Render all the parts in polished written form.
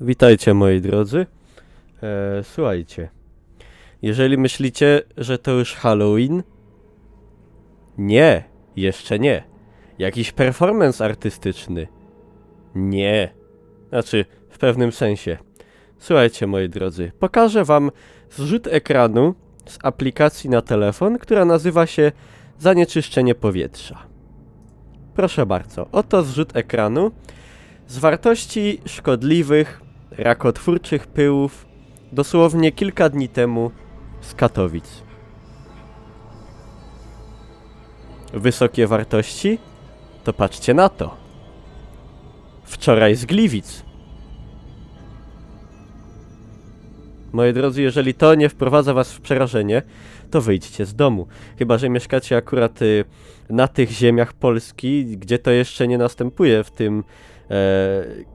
Witajcie moi drodzy. Słuchajcie, jeżeli myślicie, że to już Halloween, nie, jeszcze nie. Jakiś performance artystyczny? Nie. Znaczy, w pewnym sensie. Słuchajcie moi drodzy, pokażę wam zrzut ekranu z aplikacji na telefon, która nazywa się Zanieczyszczenie powietrza. Proszę bardzo, oto zrzut ekranu z wartości szkodliwych, rakotwórczych pyłów dosłownie kilka dni temu z Katowic. Wysokie wartości? To patrzcie na to. Wczoraj z Gliwic. Moi drodzy, jeżeli to nie wprowadza was w przerażenie, to wyjdźcie z domu. Chyba że mieszkacie akurat na tych ziemiach Polski, gdzie to jeszcze nie następuje w tym,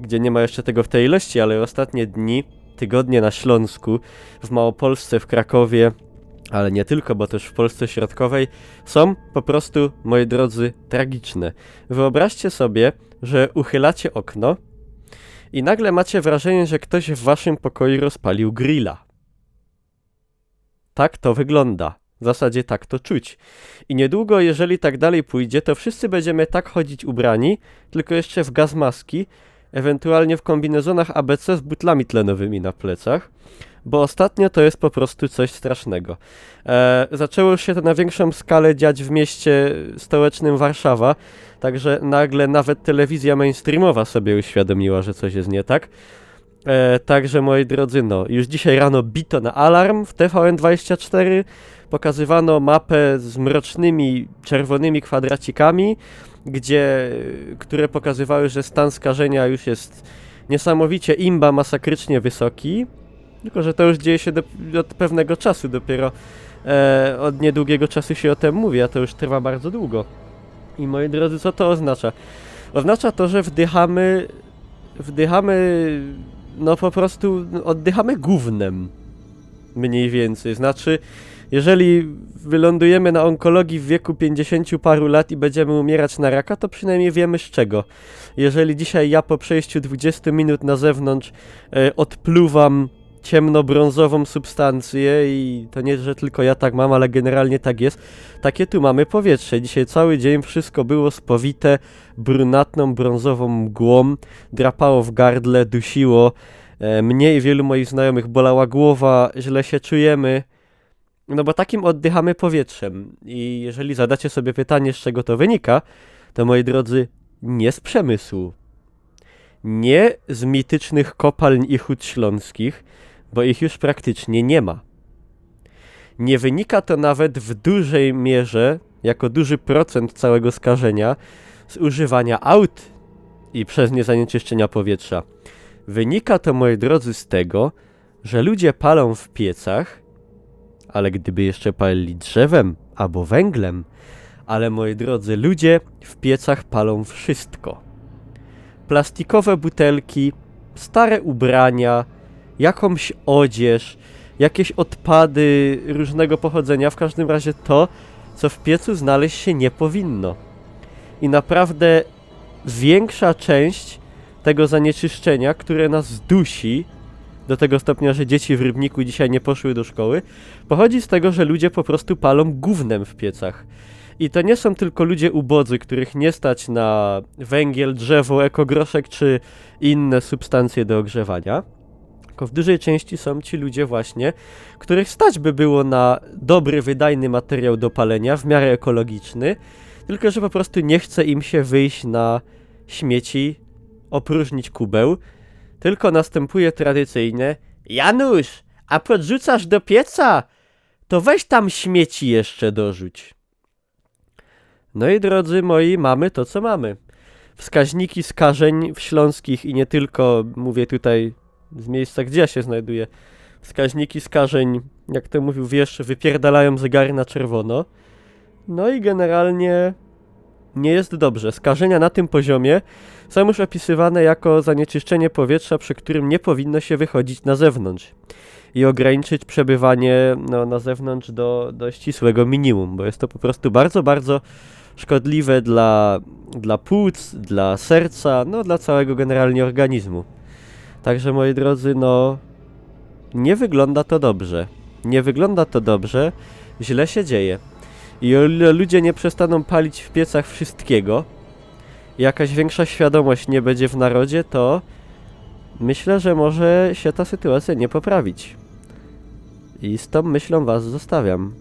gdzie nie ma jeszcze tego w tej ilości, ale ostatnie dni, tygodnie na Śląsku, w Małopolsce, w Krakowie, ale nie tylko, bo też w Polsce Środkowej, są po prostu, moi drodzy, tragiczne. Wyobraźcie sobie, że uchylacie okno i nagle macie wrażenie, że ktoś w waszym pokoju rozpalił grilla. Tak to wygląda. W zasadzie tak to czuć. I niedługo, jeżeli tak dalej pójdzie, to wszyscy będziemy tak chodzić ubrani, tylko jeszcze w gazmaski, ewentualnie w kombinezonach ABC z butlami tlenowymi na plecach, bo ostatnio to jest po prostu coś strasznego. Zaczęło się to na większą skalę dziać w mieście stołecznym Warszawa, także nagle nawet telewizja mainstreamowa sobie uświadomiła, że coś jest nie tak. Także moi drodzy, no, już dzisiaj rano bito na alarm w TVN24, pokazywano mapę z mrocznymi, czerwonymi kwadracikami, które pokazywały, że stan skażenia już jest niesamowicie masakrycznie wysoki, tylko że to już dzieje się od pewnego czasu, dopiero od niedługiego czasu się o tym mówi, a to już trwa bardzo długo. I moi drodzy, co to oznacza? Oznacza to, że wdychamy, no po prostu oddychamy gównem, mniej więcej. Znaczy, jeżeli wylądujemy na onkologii w wieku 50 paru lat i będziemy umierać na raka, to przynajmniej wiemy z czego. Jeżeli dzisiaj ja po przejściu 20 minut na zewnątrz odpluwam ciemnobrązową substancję i to nie, że tylko ja tak mam, ale generalnie tak jest. Takie tu mamy powietrze. Dzisiaj cały dzień wszystko było spowite brunatną, brązową mgłą, drapało w gardle, dusiło. Mnie i wielu moich znajomych bolała głowa, źle się czujemy. No bo takim oddychamy powietrzem. I jeżeli zadacie sobie pytanie, z czego to wynika, to moi drodzy, nie z przemysłu. Nie z mitycznych kopalń i hut śląskich, bo ich już praktycznie nie ma. Nie wynika to nawet w dużej mierze, jako duży procent całego skażenia, z używania aut i przez nie zanieczyszczenia powietrza. Wynika to, moi drodzy, z tego, że ludzie palą w piecach, ale gdyby jeszcze palili drzewem albo węglem, ale moi drodzy, ludzie w piecach palą wszystko. Plastikowe butelki, stare ubrania, jakąś odzież, jakieś odpady różnego pochodzenia, w każdym razie to, co w piecu znaleźć się nie powinno. I naprawdę większa część tego zanieczyszczenia, które nas dusi, do tego stopnia, że dzieci w Rybniku dzisiaj nie poszły do szkoły, pochodzi z tego, że ludzie po prostu palą gównem w piecach. I to nie są tylko ludzie ubodzy, których nie stać na węgiel, drzewo, ekogroszek czy inne substancje do ogrzewania, tylko w dużej części są ci ludzie właśnie, których stać by było na dobry, wydajny materiał do palenia, w miarę ekologiczny, tylko że po prostu nie chce im się wyjść na śmieci, opróżnić kubeł, tylko następuje tradycyjne: Janusz, a podrzucasz do pieca? To weź tam śmieci jeszcze dorzuć. No i drodzy moi, mamy to co mamy. Wskaźniki skażeń w śląskich i nie tylko, mówię tutaj z miejsca, gdzie ja się znajduję, wskaźniki skażeń, jak to mówił wiesz, wypierdalają zegary na czerwono. No i generalnie nie jest dobrze. Skażenia na tym poziomie są już opisywane jako zanieczyszczenie powietrza, przy którym nie powinno się wychodzić na zewnątrz i ograniczyć przebywanie na zewnątrz do ścisłego minimum, bo jest to po prostu bardzo, bardzo szkodliwe dla płuc, dla serca, no dla całego generalnie organizmu. Także moi drodzy, no nie wygląda to dobrze. Nie wygląda to dobrze, źle się dzieje. I o ile ludzie nie przestaną palić w piecach wszystkiego, jakaś większa świadomość nie będzie w narodzie, to myślę, że może się ta sytuacja nie poprawić. I z tą myślą was zostawiam.